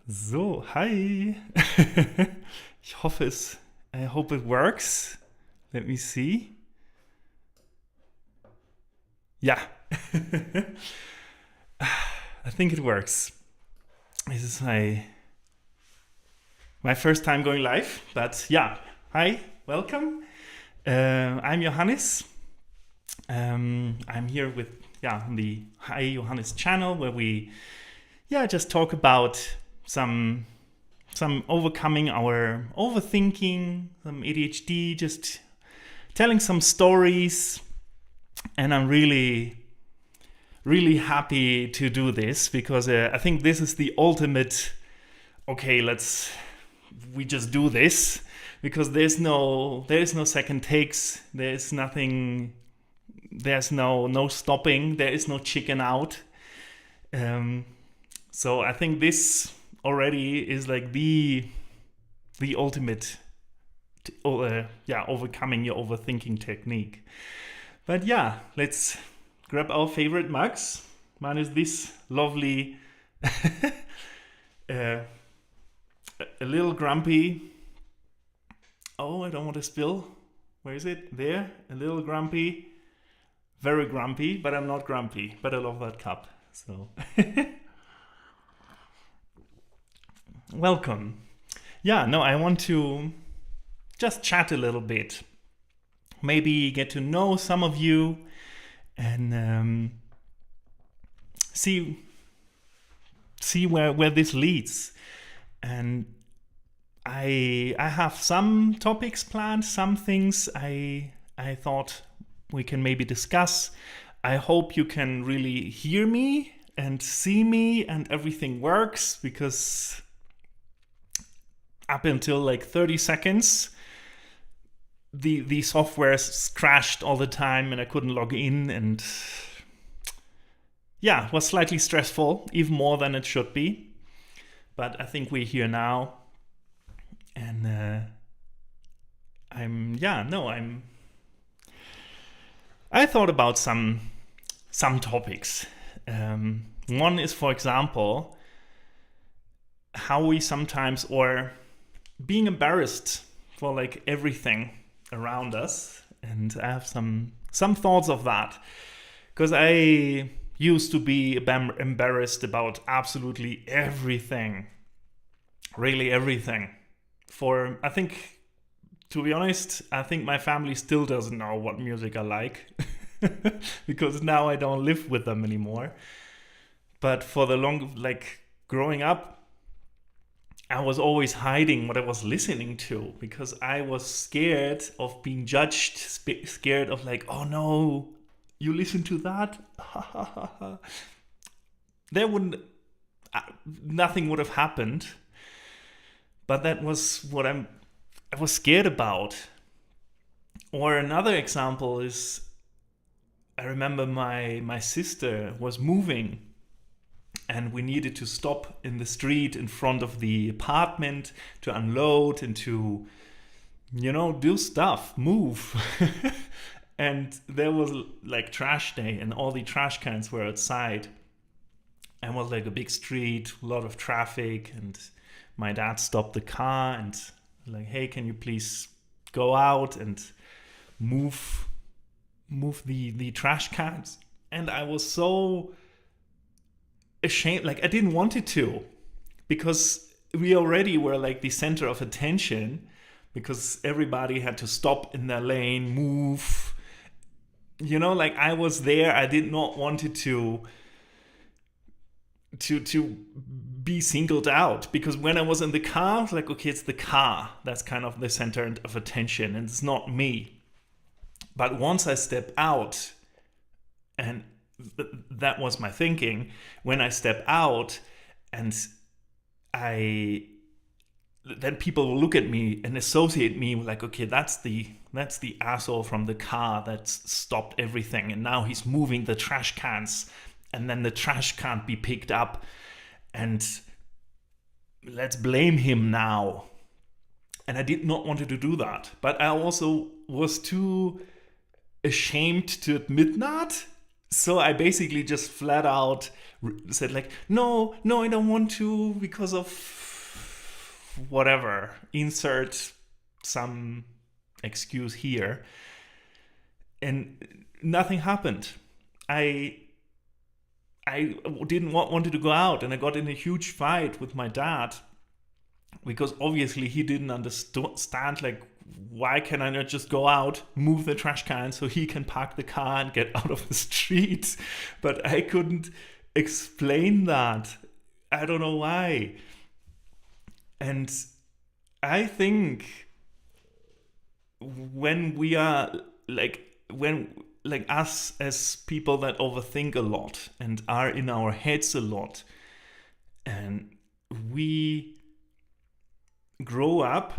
So, hi. I hope it works. Let me see. Yeah. I think it works. This is my first time going live, but yeah. Hi, welcome. I'm Johannes. I'm here with the Hi Johannes channel where we just talk about some overcoming our overthinking, some ADHD, just telling some stories. And I'm really happy to do this because I think this is the ultimate. Okay, we just do this because there is no second takes. There's nothing. There's no stopping. There is no chicken out. So I think this already is like the ultimate overcoming your overthinking technique. But yeah, let's grab our favorite mugs. Mine is this lovely a little grumpy. Oh, I don't want to spill. Where is it? There. A little grumpy. Very grumpy, but I'm not grumpy. But I love that cup. So welcome. Yeah, no, I want to just chat a little bit. Maybe get to know some of you and see where this leads. And I have some topics planned, some things I thought we can maybe discuss. I hope you can really hear me and see me and everything works, because up until like 30 seconds the software crashed all the time and I couldn't log in, and it was slightly stressful, even more than it should be. But I think we're here now, and I thought about some topics. One is, for example, how we sometimes, or being embarrassed for like everything around us. And I have some thoughts of that, because I used to be embarrassed about absolutely everything, really everything. For, I think, to be honest, I think my family still doesn't know what music I like because now I don't live with them anymore. But for growing up, I was always hiding what I was listening to because I was scared of being judged, scared of like, oh no, you listen to that? Nothing would have happened. But that was what I was scared about. Or another example is, I remember my sister was moving and we needed to stop in the street in front of the apartment to unload and to, do stuff, move. And there was like trash day and all the trash cans were outside. And it was like a big street, a lot of traffic, and my dad stopped the car and like, hey, can you please go out and move the trash cans? And I was so ashamed, like I didn't want it to, because we already were like the center of attention, because everybody had to stop in their lane, move, like I was there. I did not want it to be singled out, because when I was in the car, I was like, okay, it's the car that's kind of the center of attention and it's not me. But once I step out, and that was my thinking, when I step out and then people will look at me and associate me with like, okay, that's the asshole from the car that stopped everything and now he's moving the trash cans, and then the trash can't be picked up, and let's blame him now. And I did not want to do that, but I also was too ashamed to admit that. So I basically just flat out said like, no, no, I don't want to because of whatever. Insert some excuse here. And nothing happened. I I didn't wanted to go out, and I got in a huge fight with my dad because obviously he didn't understand, like, why can I not just go out, move the trash can so he can park the car and get out of the street? But I couldn't explain that. I don't know why. And I think when we are like us as people that overthink a lot and are in our heads a lot, and we grow up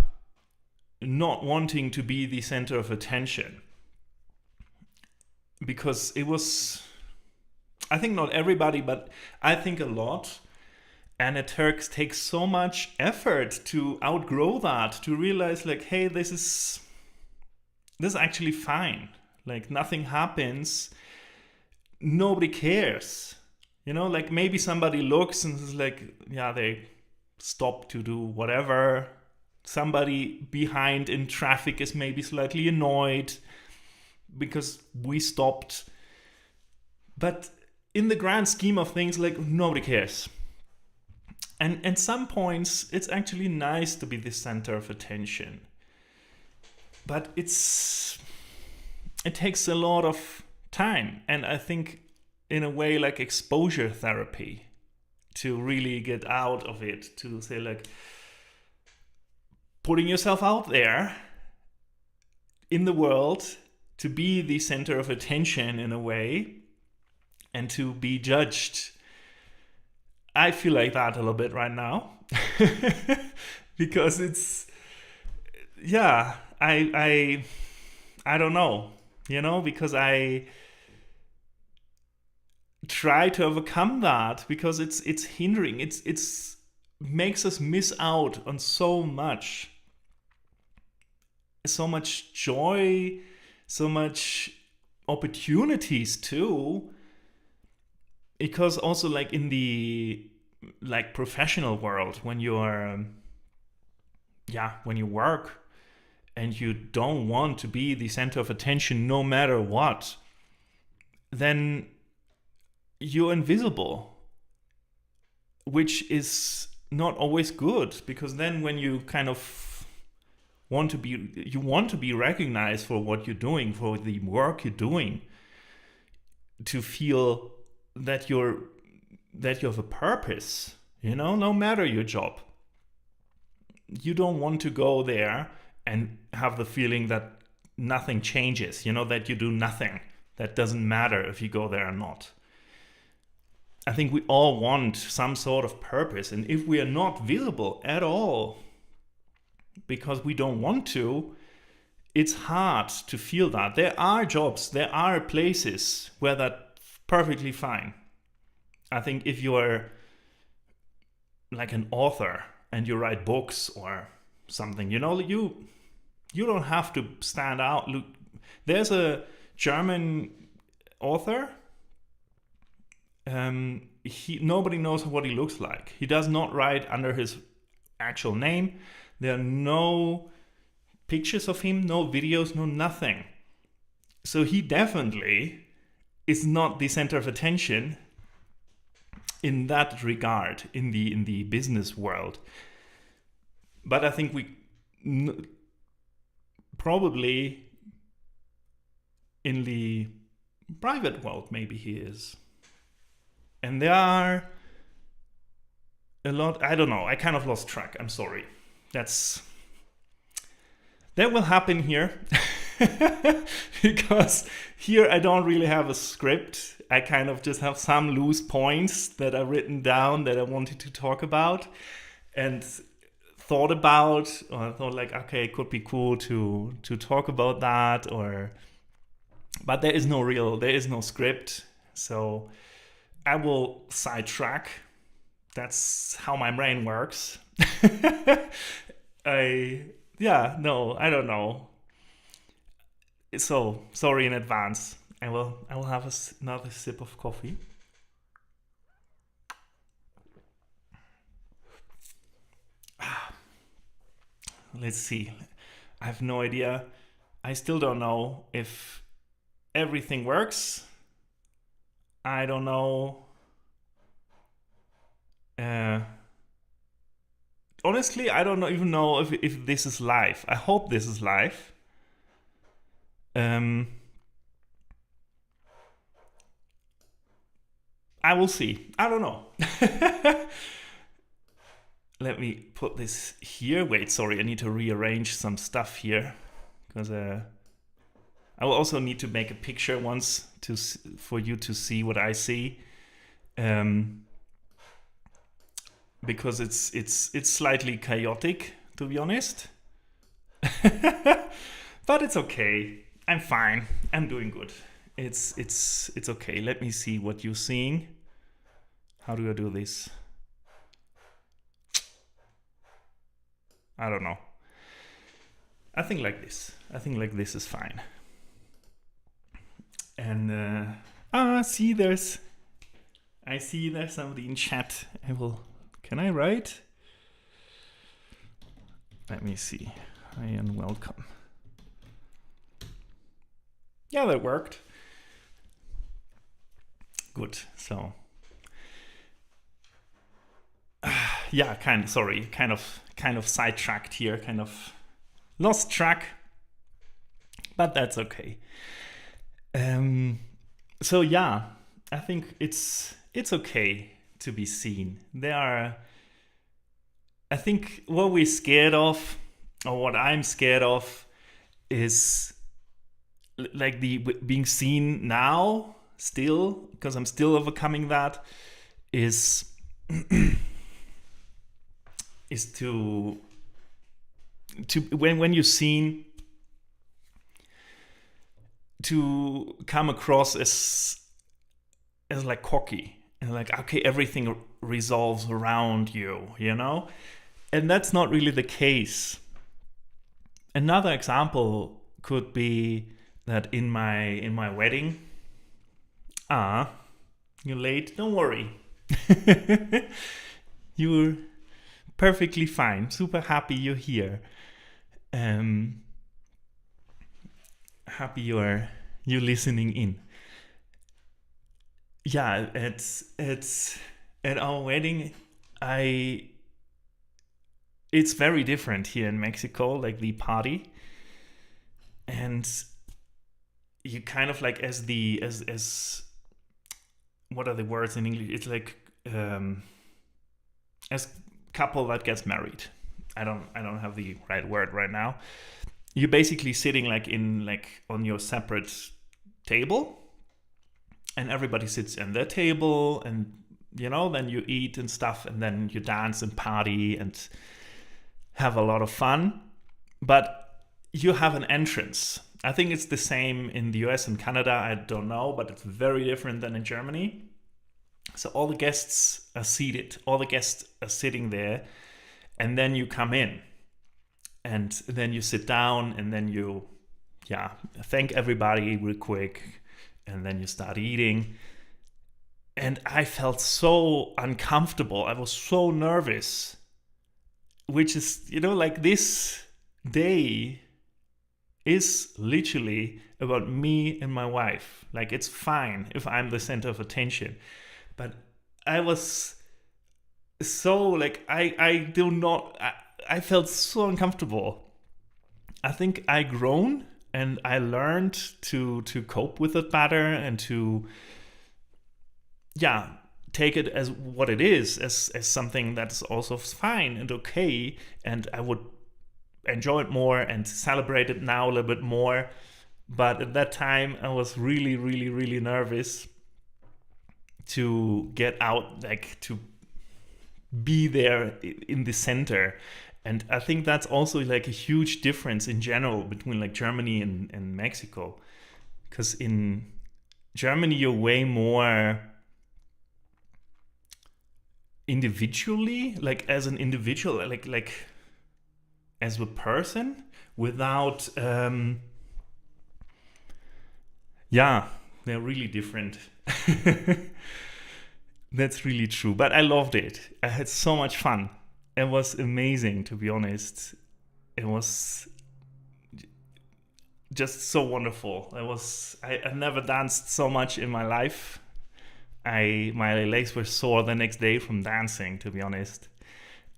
not wanting to be the center of attention, because it was, I think not everybody, but I think a lot, and it takes so much effort to outgrow that, to realize like, hey, this is actually fine. Like, nothing happens, nobody cares. Like, maybe somebody looks and is like, yeah, they stop to do whatever. Somebody behind in traffic is maybe slightly annoyed because we stopped. But in the grand scheme of things, like, nobody cares. And at some points, it's actually nice to be the center of attention. But it takes a lot of time. And I think, in a way, like exposure therapy, to really get out of it, to say like, putting yourself out there in the world to be the center of attention in a way, and to be judged. I feel like that a little bit right now because it's, yeah, I don't know, because I try to overcome that, because it's hindering. It's makes us miss out on so much joy, so much opportunities too. Because also, like, in the professional world, when you are when you work and you don't want to be the center of attention no matter what, then you're invisible, which is not always good, because then when you kind of want to be recognized for what you're doing, for the work you're doing, to feel that you have a purpose, no matter your job. You don't want to go there and have the feeling that nothing changes, that you do nothing, that doesn't matter if you go there or not. I think we all want some sort of purpose, and if we are not visible at all because we don't want to, it's hard to feel that. There are jobs, there are places where that's perfectly fine. I think if you are like an author and you write books or something, you don't have to stand out. Look, there's a German author. Nobody knows what he looks like. He does not write under his actual name. There are no pictures of him, no videos, no nothing. So he definitely is not the center of attention in that regard, in the business world. But I think we probably in the private world, maybe he is. And there are a lot, I don't know, I kind of lost track, I'm sorry. That will happen here. Because here I don't really have a script. I kind of just have some loose points that are written down that I wanted to talk about and thought about, or I thought like, okay, it could be cool to talk about that, but there is no script. So I will sidetrack. That's how my brain works. I don't know. So sorry in advance. I will have another sip of coffee. Let's see. I have no idea. I still don't know if everything works. I don't know. Honestly, I don't even know if this is live. I hope this is live. I will see. I don't know. Let me put this here. Wait, sorry, I need to rearrange some stuff here because I will also need to make a picture once for you to see what I see, because it's slightly chaotic, to be honest. But it's okay. I'm fine. I'm doing good. It's okay. Let me see what you're seeing. How do I do this? I don't know. I think like this. I think like this is fine. And I see there's somebody in chat. Can I write? Let me see. Hi and welcome. Yeah, that worked. Good. So yeah, kind of sidetracked here, kind of lost track, but that's okay. So yeah, I think it's okay to be seen. I think what we're scared of, or what I'm scared of, is like the being seen now still, because I'm still overcoming that, is to when you're seen, to come across as like cocky and like, okay, everything resolves around you, you know? And that's not really the case. Another example could be that in my wedding, you're late, don't worry. You're perfectly fine, super happy you're here. Happy you're listening in. Yeah, it's at our wedding, it's very different here in Mexico, like the party. And you kind of like as what are the words in English? It's like as couple that gets married. I don't have the right word right now. You're basically sitting like on your separate table, and everybody sits in their table, and you know, then you eat and stuff, and then you dance and party and have a lot of fun. But you have an entrance. I think it's the same in the US and Canada, I don't know, but it's very different than in Germany. So all the guests are seated, all the guests are sitting there, and then you come in, and then you sit down, and then you thank everybody real quick, and then you start eating. And I felt so uncomfortable. I was so nervous, which is, you know, like this day is literally about me and my wife. Like, it's fine if I'm the center of attention. But I was so like, I felt so uncomfortable. I think I grown and I learned to cope with it better, and to take it as what it is, as something that's also fine and okay, and I would enjoy it more and celebrate it now a little bit more. But at that time I was really, really, really nervous to get out, like to be there in the center. And I think that's also like a huge difference in general between like Germany and Mexico, because in Germany you're way more individually, like as an individual, like as a person, without they're really different. That's really true. But I loved it. I had so much fun. It was amazing, to be honest. It was just so wonderful. I've never danced so much in my life. My legs were sore the next day from dancing, to be honest.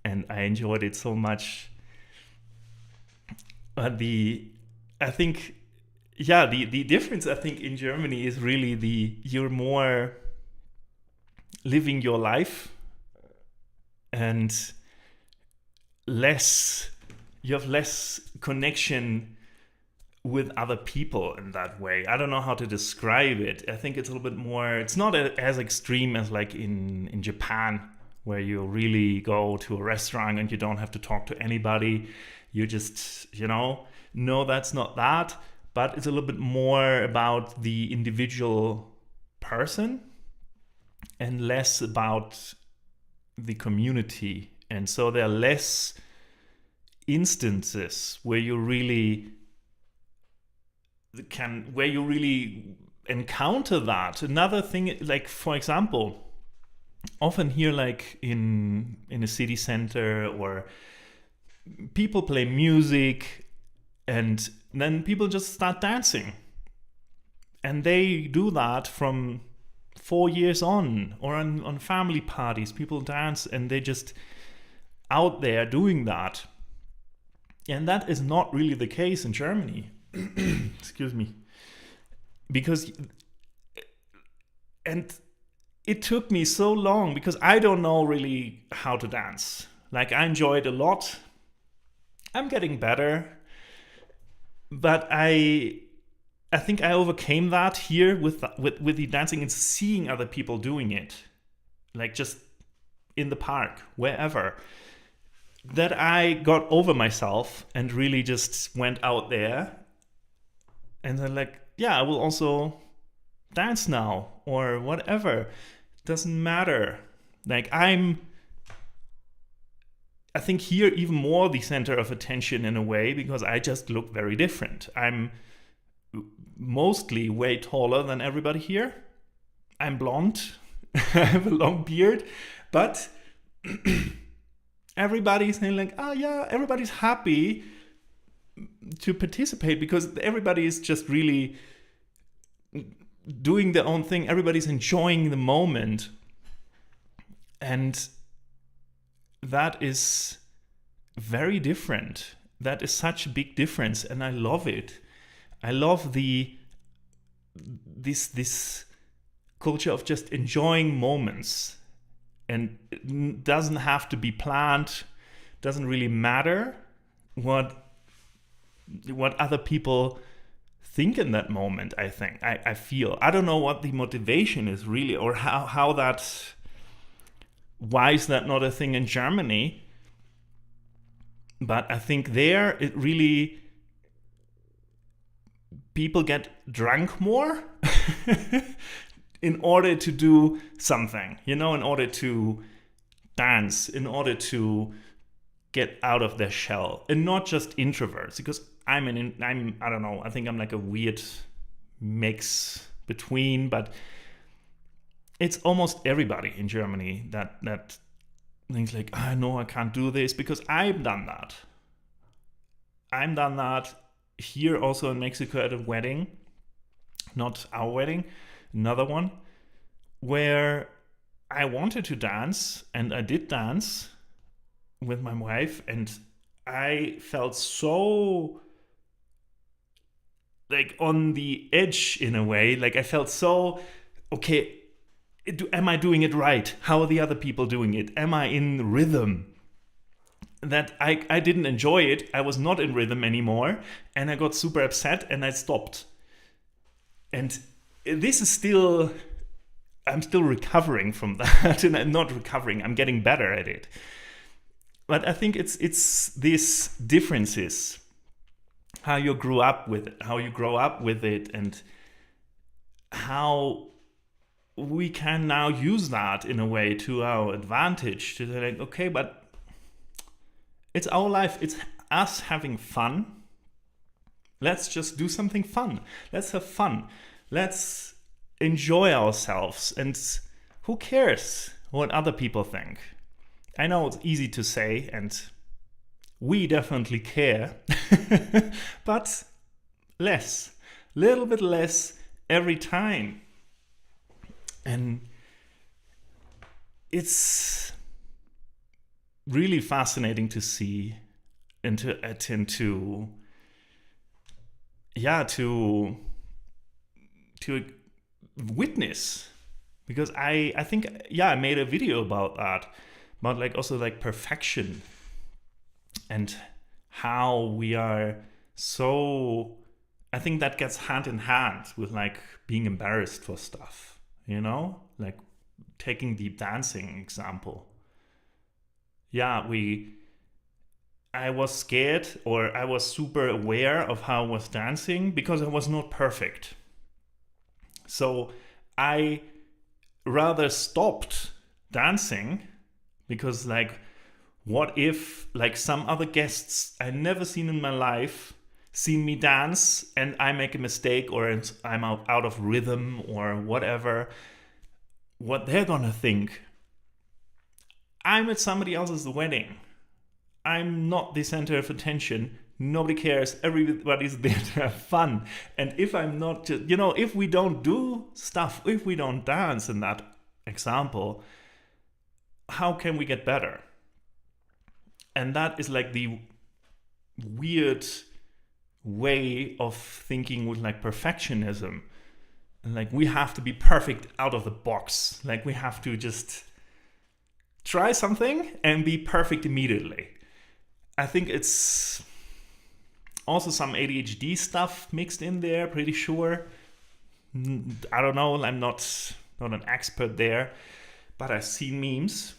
And I enjoyed it so much. But the difference I think in Germany is really you're more living your life and you have less connection with other people in that way. I don't know how to describe it. I think it's a little bit more, it's not as extreme as like in Japan, where you really go to a restaurant and you don't have to talk to anybody. You just, no, that's not that. But it's a little bit more about the individual person and less about the community. And so there are less instances where you really encounter that. Another thing, like for example, often here, like in a city center, or people play music and then people just start dancing, and they do that from 4 years on, or on family parties people dance and they just out there doing that. And that is not really the case in Germany. Excuse me. And it took me so long because I don't know really how to dance. Like, I enjoy it a lot. I'm getting better. But I think I overcame that here with the dancing and seeing other people doing it. Like just in the park, wherever. That I got over myself and really just went out there. And then like, yeah, I will also dance now or whatever. Doesn't matter. Like I think here even more the center of attention in a way, because I just look very different. I'm mostly way taller than everybody here. I'm blonde. I have a long beard. But everybody's saying like, oh yeah, everybody's happy to participate because everybody is just really doing their own thing. Everybody's enjoying the moment. And that is very different. That is such a big difference, and I love it. I love this culture of just enjoying moments, and it doesn't have to be planned. Doesn't really matter what other people think in that moment. I feel I don't know what the motivation is really, or how that. Why is that not a thing in Germany? But I think there it really, people get drunk more in order to do something, in order to dance, in order to get out of their shell, and not just introverts, because I don't know, I think I'm like a weird mix between, but it's almost everybody in Germany that thinks like, oh, no, I can't do this, because I've done that. I'm done that here also in Mexico at a wedding, not our wedding, another one, where I wanted to dance and I did dance with my wife, and I felt so like on the edge in a way. Like I felt so, okay, am I doing it right? How are the other people doing it? Am I in rhythm? That I didn't enjoy it. I was not in rhythm anymore. And I got super upset and I stopped. And this is I'm still recovering from that. And I'm not recovering. I'm getting better at it. But I think it's these differences. How you grew up with it. How you grow up with it. And how we can now use that in a way to our advantage, to say like, okay, but it's our life, it's us having fun. Let's just do something fun. Let's have fun. Let's enjoy ourselves, and who cares what other people think? I know it's easy to say, and we definitely care, but less, little bit less every time. And it's really fascinating to see and to attend to witness, because I think I made a video about that, about like also like perfection and how we are so, I think that gets hand in hand with like being embarrassed for stuff, you know, like taking the dancing example. I was scared, or I was super aware of how I was dancing because I was not perfect. So I rather stopped dancing because, like, what if like some other guests I never seen in my life seen me dance and I make a mistake, or I'm out of rhythm or whatever, what they're gonna think. I'm at somebody else's wedding. I'm not the center of attention. Nobody cares. Everybody's there to have fun. And if I'm not just, if we don't do stuff, if we don't dance in that example, how can we get better? And that is like the weird way of thinking with like perfectionism. And like we have to be perfect out of the box. Like we have to just try something and be perfect immediately. I think it's also some ADHD stuff mixed in there, pretty sure. I don't know, I'm not an expert there, but I've seen memes.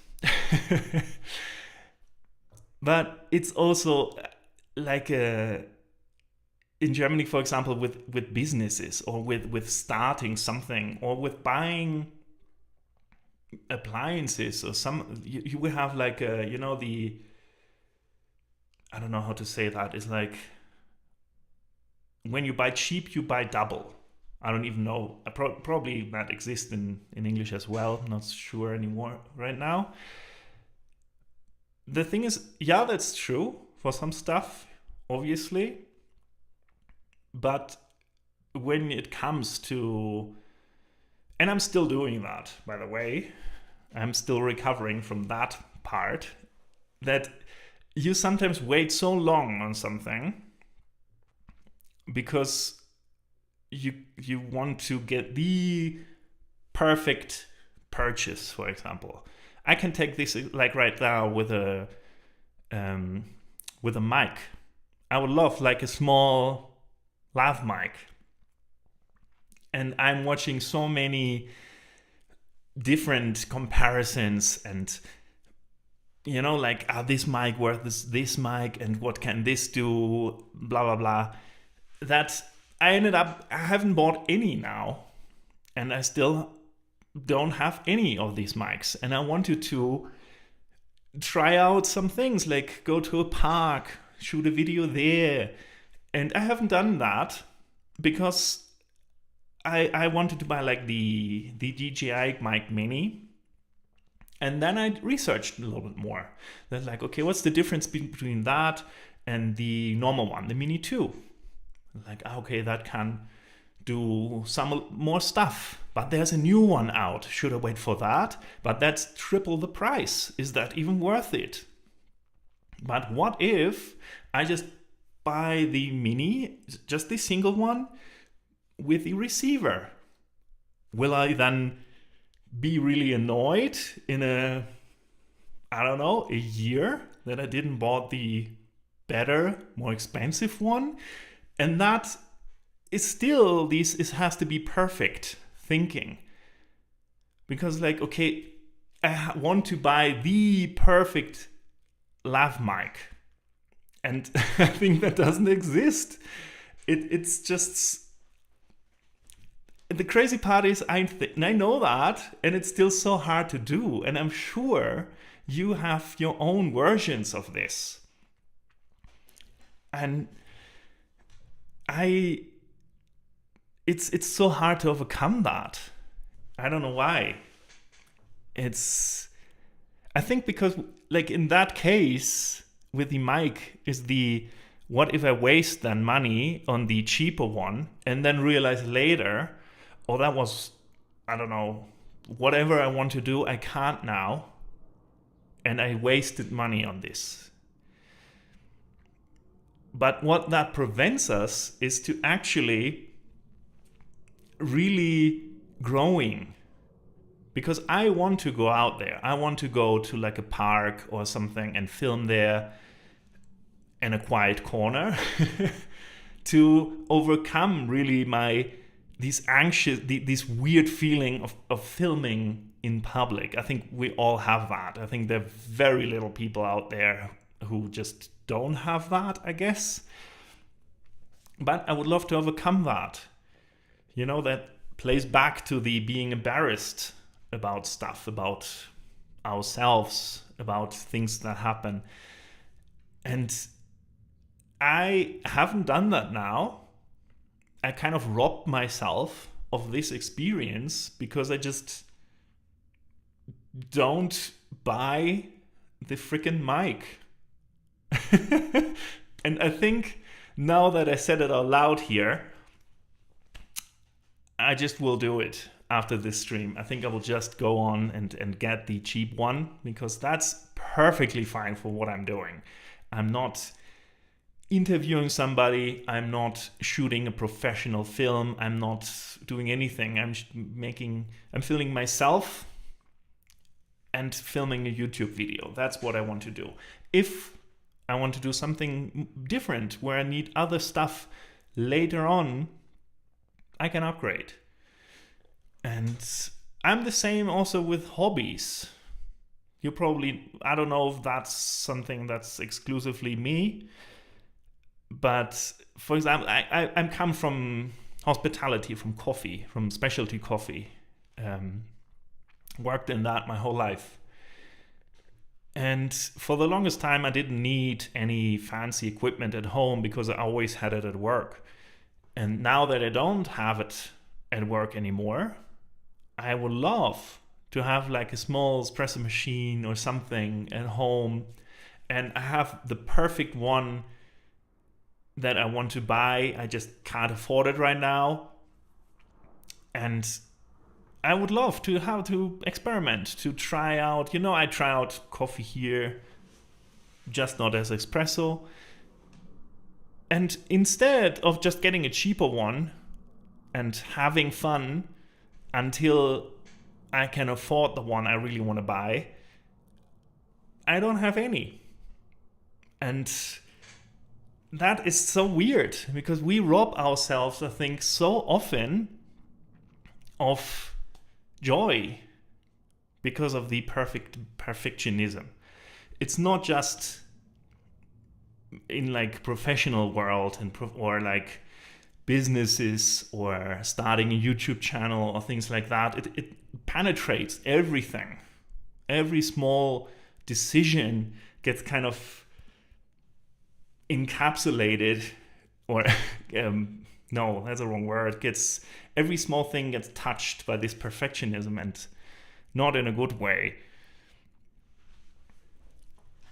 But it's also like in Germany, for example, with businesses, or with starting something, or with buying appliances, or you will have like the, I don't know how to say that. It's like when you buy cheap, you buy double. I don't even know. Probably that exists in English as well. I'm not sure anymore right now. The thing is, that's true for some stuff, obviously. But when it comes to, and I'm still doing that, by the way, I'm still recovering from that part, that you sometimes wait so long on something because you want to get the perfect purchase, for example. I can take this like right now with a mic. I would love like a small lav mic. And I'm watching so many different comparisons, and like, this mic worth this mic, and what can this do, blah blah blah, that I haven't bought any now, and I still don't have any of these mics. And I wanted to try out some things, like go to a park, shoot a video there, and I haven't done that because I wanted to buy like the DJI mic mini. And then I researched a little bit more. Then like, okay, what's the difference between that and the normal one, the Mini 2? Like, okay, that can do some more stuff, but there's a new one out. Should I wait for that? But that's triple the price. Is that even worth it? But what if I just buy the Mini, just the single one with the receiver? Will I then be really annoyed in a year that I didn't bought the better, more expensive one? And that is still, it has to be perfect thinking. Because like, okay, I want to buy the perfect lav mic. And I think that doesn't exist. It's just, the crazy part is I know that, and it's still so hard to do. And I'm sure you have your own versions of this. And it's so hard to overcome that. I don't know why. I think because, like, in that case with the mic is what if I waste then money on the cheaper one and then realize later, oh, that was, I don't know, whatever I want to do, I can't now, and I wasted money on this. But what that prevents us is to actually really growing. Because I want to go out there. I want to go to like a park or something and film there in a quiet corner to overcome really this weird feeling of filming in public. I think we all have that. I think there are very little people out there who just don't have that, I guess. But I would love to overcome that. That plays back to the being embarrassed about stuff, about ourselves, about things that happen. And I haven't done that now. I kind of robbed myself of this experience because I just don't buy the freaking mic. And I think now that I said it out loud here, I just will do it after this stream. I think I will just go on and get the cheap one, because that's perfectly fine for what I'm doing. I'm not interviewing somebody. I'm not shooting a professional film. I'm not doing anything. I'm filming myself and filming a YouTube video. That's what I want to do. If I want to do something different where I need other stuff later on, I can upgrade. And I'm the same also with hobbies. I don't know if that's something that's exclusively me, but for example, I come from hospitality, from coffee, from specialty coffee. Worked in that my whole life. And for the longest time, I didn't need any fancy equipment at home because I always had it at work. And now that I don't have it at work anymore, I would love to have like a small espresso machine or something at home. And I have the perfect one that I want to buy. I just can't afford it right now. And I would love to have to experiment, to try out, I try out coffee here, just not as espresso. And instead of just getting a cheaper one and having fun until I can afford the one I really want to buy, I don't have any. And that is so weird, because we rob ourselves, I think, so often of joy because of the perfectionism. It's not just in like professional world or like businesses or starting a YouTube channel or things like that. It penetrates everything. Every small decision gets kind of encapsulated, or no, that's the wrong word. Every small thing gets touched by this perfectionism, and not in a good way.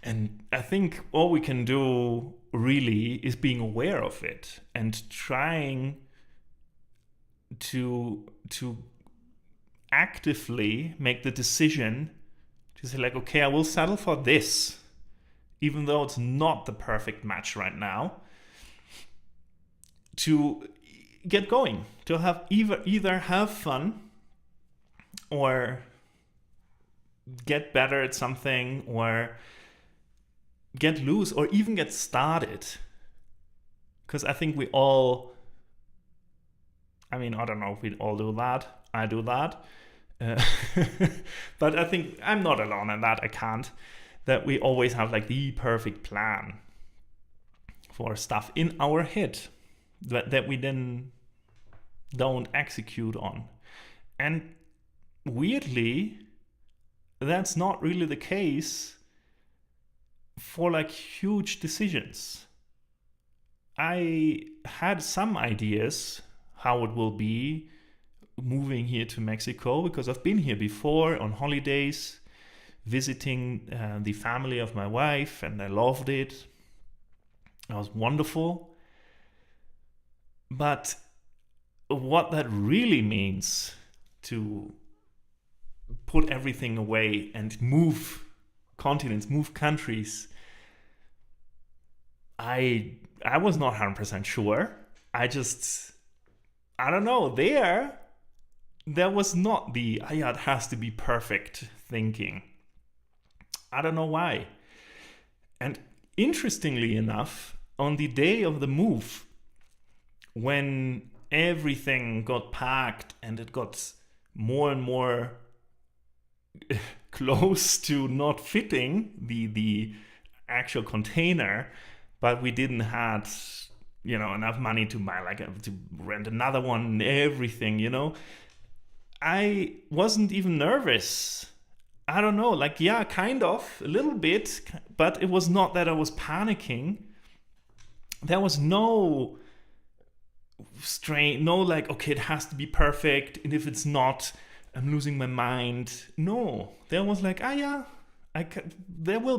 And I think all we can do really is being aware of it and trying to actively make the decision to say like, okay, I will settle for this, even though it's not the perfect match right now, to get going, to have either have fun or get better at something, or get loose, or even get started. Because I think we all, I don't know if we all do that. I do that. But I think I'm not alone in that. I can't. That we always have like the perfect plan for stuff in our head that we then don't execute on. And weirdly, that's not really the case for like huge decisions. I had some ideas how it will be moving here to Mexico, because I've been here before on holidays, visiting the family of my wife, and I loved it. It was wonderful. But what that really means to put everything away and move continents, move countries, I was not 100% sure. I don't know. There was not the, yeah, it has to be perfect thinking. I don't know why. And interestingly enough, on the day of the move, when everything got packed and it got more and more close to not fitting the actual container, but we didn't have enough money to buy to rent another one and everything. I wasn't even nervous. I don't know, kind of a little bit, but it was not that I was panicking. There was no strain, okay, it has to be perfect, and if it's not, I'm losing my mind. No, there was there will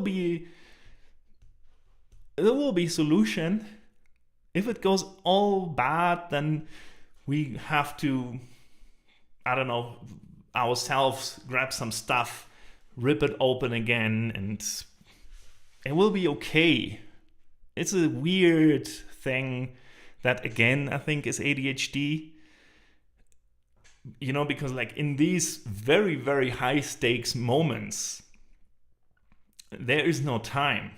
be solution. If it goes all bad, then we have to, ourselves grab some stuff, rip it open again, and it will be okay. It's a weird thing that, again, I think is ADHD. Because in these very, very high stakes moments, there is no time.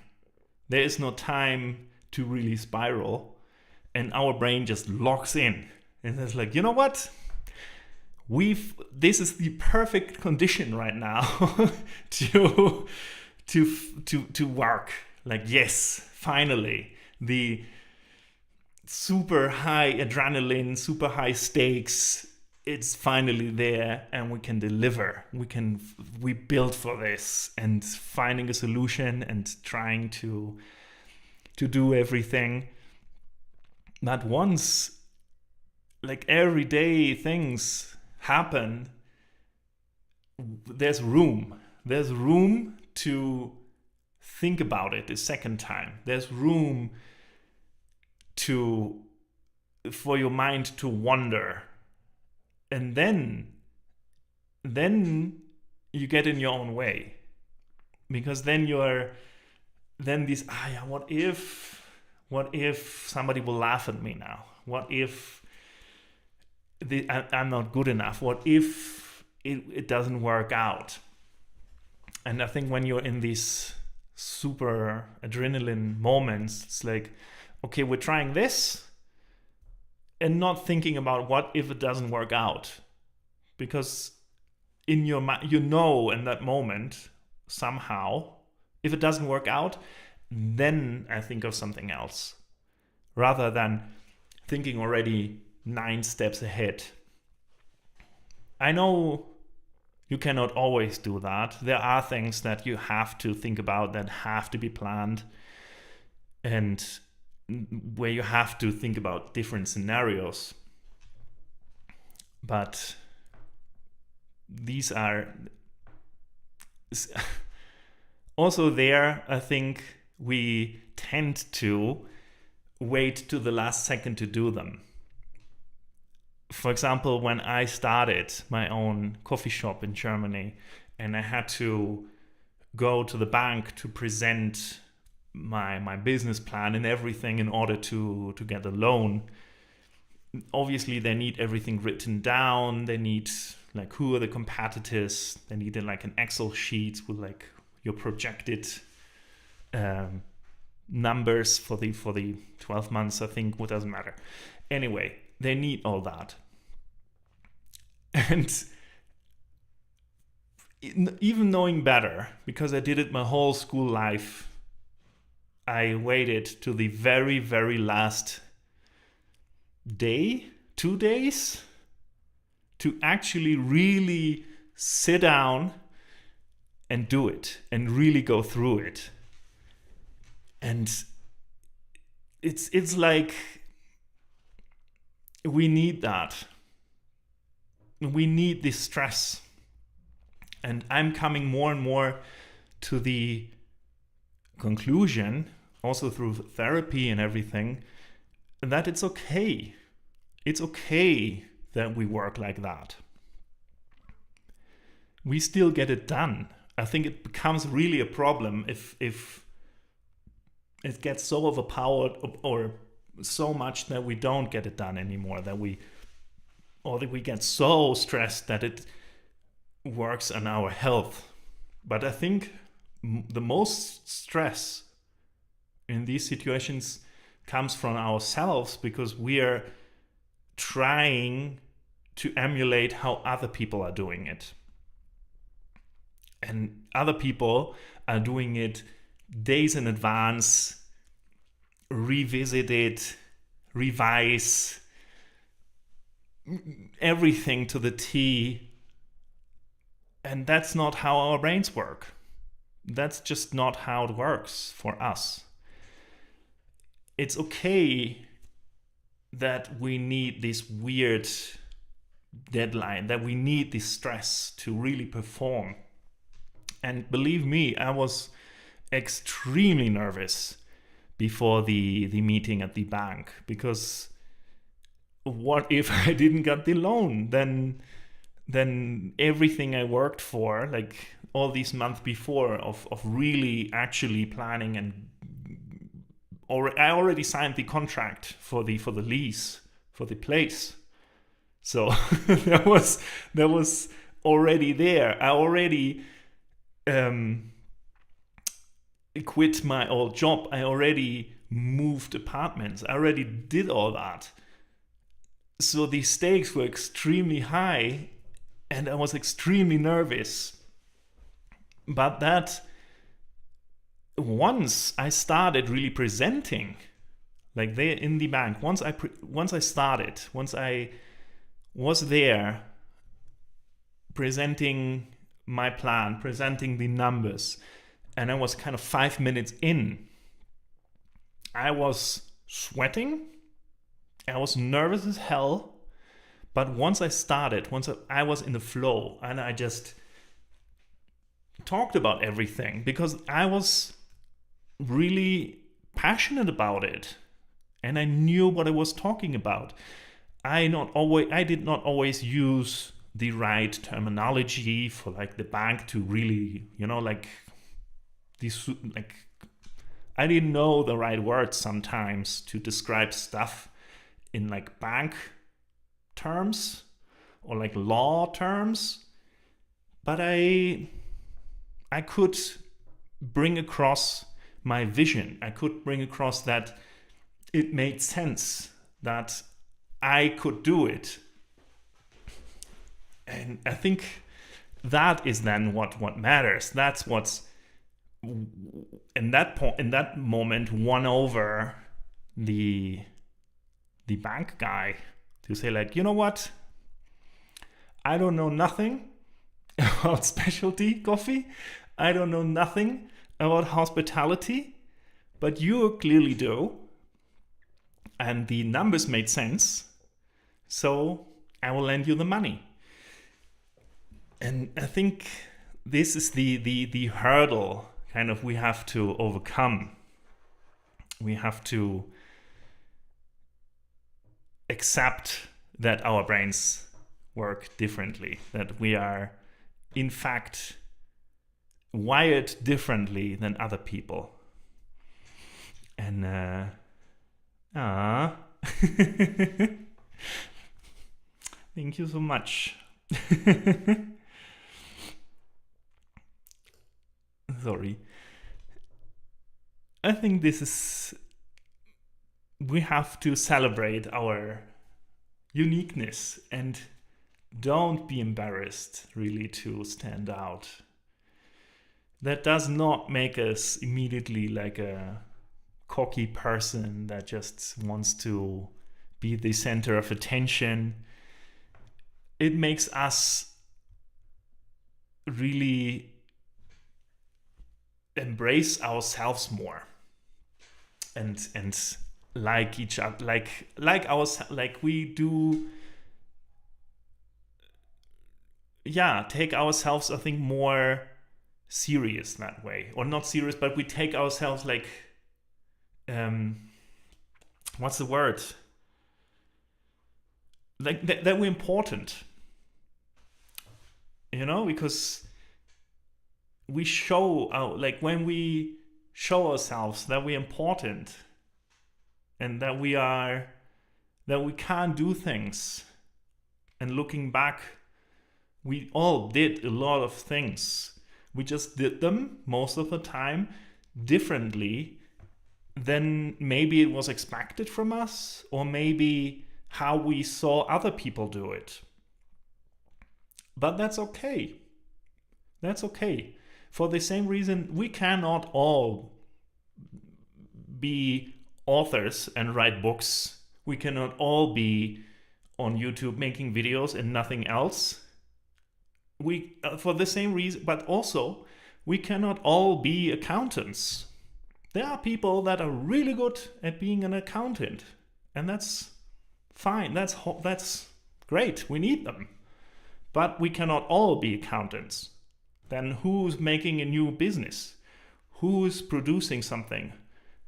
There is no time to really spiral, and our brain just locks in and it's you know what? This is the perfect condition right now to work. Yes, finally, the super high adrenaline, super high stakes, it's finally there, and we can deliver. We built for this, and finding a solution and trying to do everything. Not once, everyday things happen, there's room to think about it a second time. There's room for your mind to wander, and then you get in your own way, because then this what if somebody will laugh at me now? What if I'm not good enough? What if it doesn't work out? And I think when you're in these super adrenaline moments, it's okay, we're trying this, and not thinking about what if it doesn't work out. Because in your mind, in that moment, somehow, if it doesn't work out, then I think of something else, rather than thinking already 9 steps ahead. I know you cannot always do that. There are things that you have to think about, that have to be planned, and where you have to think about different scenarios. But these are also there, I think we tend to wait to the last second to do them. For example, when I started my own coffee shop in Germany, and I had to go to the bank to present my business plan and everything in order to get a loan, obviously they need everything written down. They need who are the competitors. They needed an Excel sheet with your projected numbers for the 12 months, I think. What doesn't matter. Anyway, they need all that. And even knowing better, because I did it my whole school life, I waited to the very, very last day, 2 days, to actually really sit down and do it and really go through it. And it's we need that. We need this stress. And I'm coming more and more to the conclusion, also through therapy and everything, that it's okay. It's okay that we work like that. We still get it done. I think it becomes really a problem if it gets so overpowered or so much that we don't get it done anymore, that we get so stressed that it works on our health. But I think the most stress in these situations comes from ourselves, because we are trying to emulate how other people are doing it. And other people are doing it days in advance, revisit it, revise everything to the T. And that's not how our brains work. That's just not how it works for us. It's okay that we need this weird deadline, that we need this stress to really perform. And believe me, I was extremely nervous before the meeting at the bank, because what if I didn't get the loan? Then everything I worked for, like all these months before of really actually planning, and I already signed the contract for the lease for the place. So that was already there. I already quit my old job. I already moved apartments. I already did all that. So the stakes were extremely high, and I was extremely nervous. But that once I started really presenting, like there in the bank, once I was there presenting my plan, presenting the numbers, and I was kind of 5 minutes in, I was sweating, I was nervous as hell. But once I was in the flow, and I just talked about everything, because I was really passionate about it, and I knew what I was talking about. I did not always use the right terminology for like the bank to really, I didn't know the right words sometimes to describe stuff in like bank terms or like law terms, but I could bring across my vision. I could bring across that it made sense, that I could do it. And I think that is then what matters. That's what's in that moment won over the bank guy, to say like, you know what? I don't know nothing about specialty coffee. I don't know nothing about hospitality, but you clearly do. And the numbers made sense. So I will lend you the money. And I think this is the hurdle kind of we have to overcome. We have to accept that our brains work differently, that we are in fact wired differently than other people. And thank you so much. Sorry. I think we have to celebrate our uniqueness and don't be embarrassed really to stand out. That does not make us immediately like a cocky person that just wants to be the center of attention. It makes us really embrace ourselves more and like each other, like us, like we do. Yeah, take ourselves, I think, more serious that way, or not serious, but we take ourselves like, what's the word? Like that we're important, because we show out, like when we show ourselves that we're important and that we can do things. And looking back, we all did a lot of things. We just did them most of the time differently than maybe it was expected from us, or maybe how we saw other people do it. But that's okay. That's okay. For the same reason, we cannot all be authors and write books. We cannot all be on YouTube making videos and nothing else. We for the same reason, but also we cannot all be accountants. There are people that are really good at being an accountant, and that's fine. That's great. We need them. But we cannot all be accountants. Then who's making a new business? Who's producing something?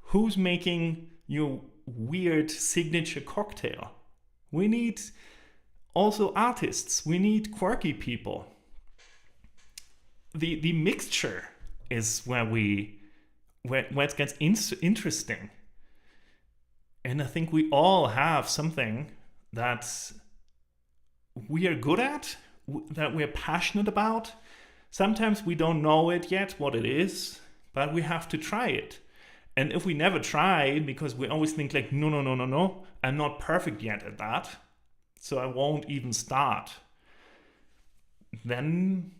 Who's making your weird signature cocktail? We need also artists. We need quirky people. The mixture is where it gets interesting. And I think we all have something that we are good at, that we're passionate about. Sometimes we don't know it yet, what it is, but we have to try it. And if we never try, because we always think like, no, I'm not perfect yet at that, so I won't even start, then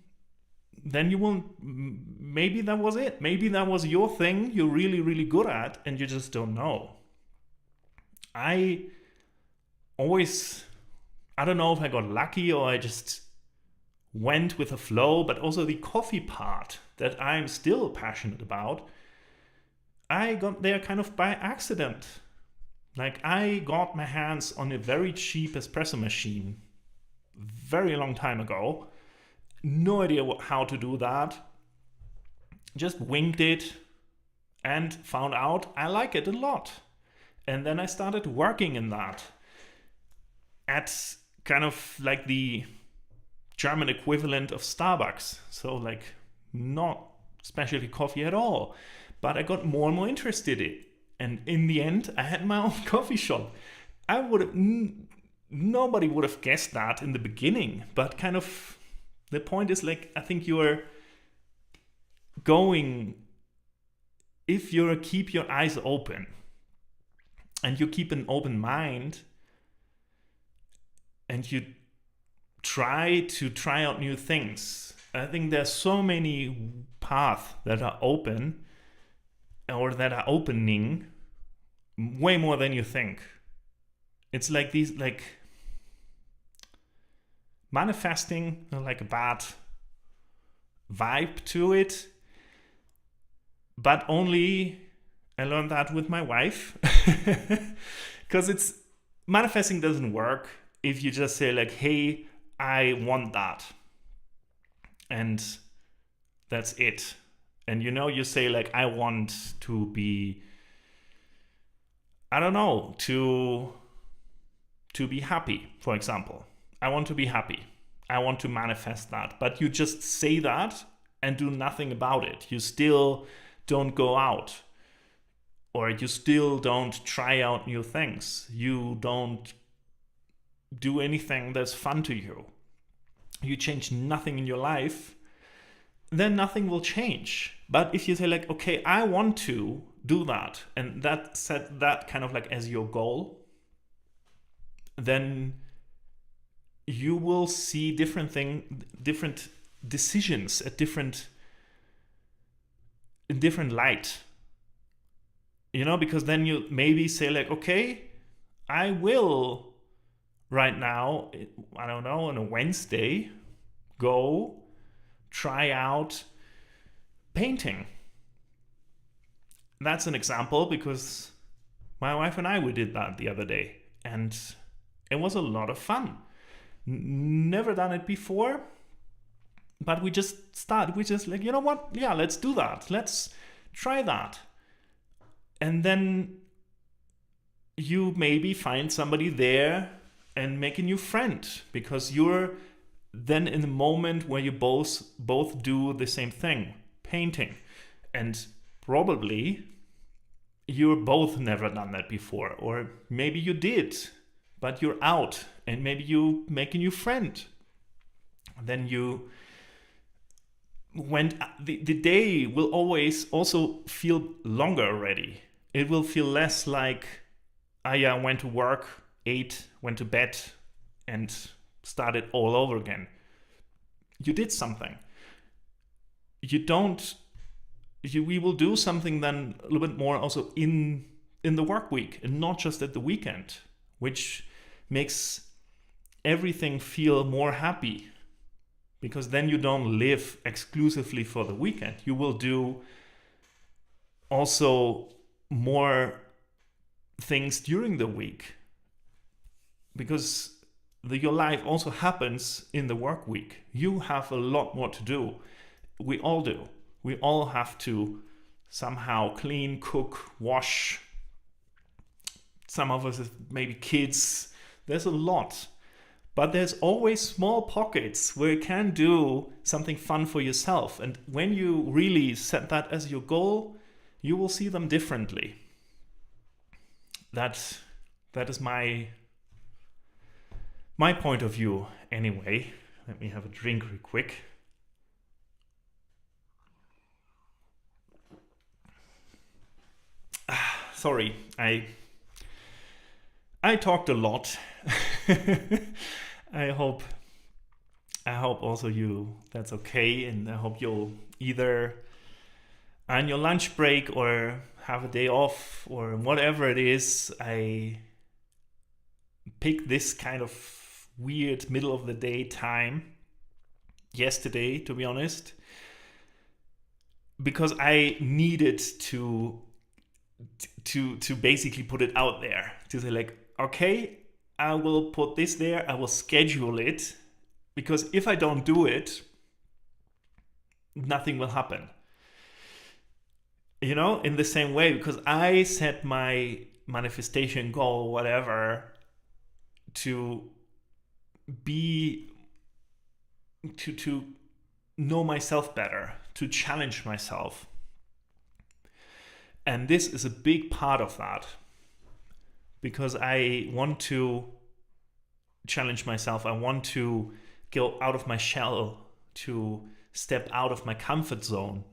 you won't. Maybe that was it. Maybe that was your thing you're really, really good at, and you just don't know. I don't know if I got lucky or I just went with the flow, but also the coffee part that I'm still passionate about, I got there kind of by accident. Like, I got my hands on a very cheap espresso machine very long time ago. No idea how to do that. Just winged it and found out I like it a lot. And then I started working in that at kind of like the German equivalent of Starbucks. So like not specialty coffee at all. But I got more and more interested in it. And in the end, I had my own coffee shop. Nobody would have guessed that in the beginning. But kind of the point is, like, I think you're going, if you keep your eyes open and you keep an open mind and you try out new things, I think there's so many paths that are open or that are opening way more than you think. It's like these, like, manifesting, like a bad vibe to it, but only I learned that with my wife, because it's manifesting doesn't work if you just say like, hey, I want that, and that's it. And you say like, I want to be, I don't know, to be happy, for example. I want to be happy. I want to manifest that. But you just say that and do nothing about it. You still don't go out. Or you still don't try out new things. You don't do anything that's fun to you. You change nothing in your life, then nothing will change. But if you say like, okay, I want to do that, and that set that kind of like as your goal, then you will see different decisions in different light. Because then you maybe say like, okay, I will right now, I don't know, on a Wednesday, go try out painting. That's an example because My wife and I, we did that the other day, and it was a lot of fun. Never done it before, but we just started. We just like, you know what? Yeah, let's do that. Let's try that. And then you maybe find somebody there and make a new friend, because you're then in the moment where you both do the same thing, painting. And probably you're both never done that before, or maybe you did, but you're out, and maybe you make a new friend. Then you went, the day will always also feel longer already. It will feel less like, I went to work, ate, went to bed, and started all over again. You did something. We will do something then a little bit more also in the work week, and not just at the weekend, which makes everything feel more happy, because then you don't live exclusively for the weekend. You will do also more things during the week, because your life also happens in the work week. You have a lot more to do. We all do. We all have to somehow clean, cook, wash. Some of us have maybe kids. There's a lot. But there's always small pockets where you can do something fun for yourself. And when you really set that as your goal, you will see them differently. That is my point of view anyway. Let me have a drink real quick. Sorry, I talked a lot. I hope also that's okay, and I hope you'll either on your lunch break or have a day off or whatever it is. I picked this kind of weird middle of the day time yesterday, to be honest, because I needed to basically put it out there, to say like, okay, I will put this there, I will schedule it, because if I don't do it, nothing will happen. You know, in the same way, because I set my manifestation goal, whatever, to know myself better, to challenge myself. And this is a big part of that, because I want to challenge myself. I want to go out of my shell, to step out of my comfort zone.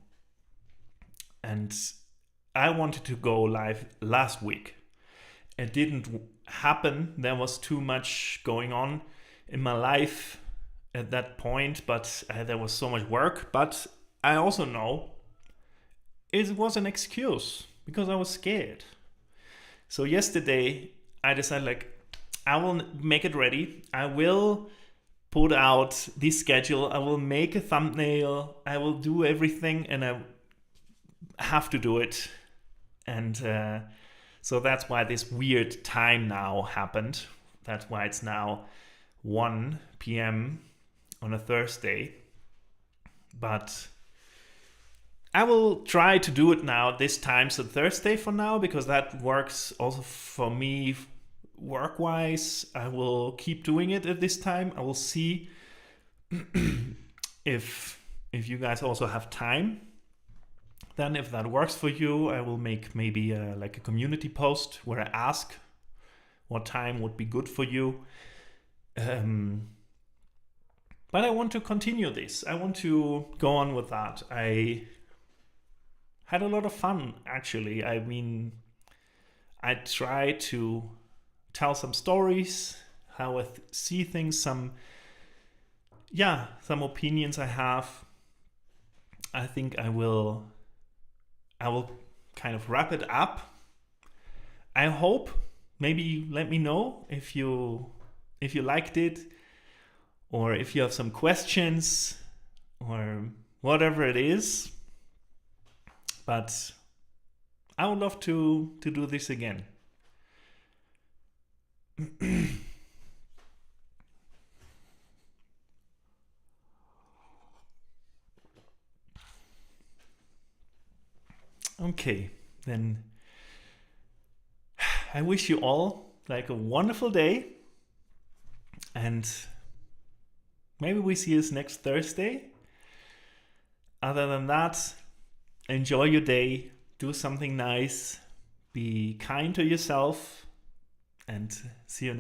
And I wanted to go live last week. It didn't happen. There was too much going on in my life at that point, but there was so much work. But I also know it was an excuse, because I was scared. So yesterday I decided, like, I will make it ready. I will put out this schedule. I will make a thumbnail. I will do everything, and I have to do it. And so that's why this weird time now happened. That's why it's now 1 p.m. on a Thursday. But I will try to do it now this time, so Thursday for now, because that works also for me work-wise. I will keep doing it at this time. I will see if you guys also have time. Then if that works for you, I will make maybe like a community post where I ask what time would be good for you. But I want to continue this. I want to go on with that. I had a lot of fun, actually. I mean, I try to tell some stories, how I see things, some opinions I have. I think I will kind of wrap it up. I hope, maybe let me know if you liked it, or if you have some questions, or whatever it is. But I would love to do this again. Okay, then I wish you all like a wonderful day, and maybe we see us next Thursday. Other than that, enjoy your day, do something nice, be kind to yourself, and see you next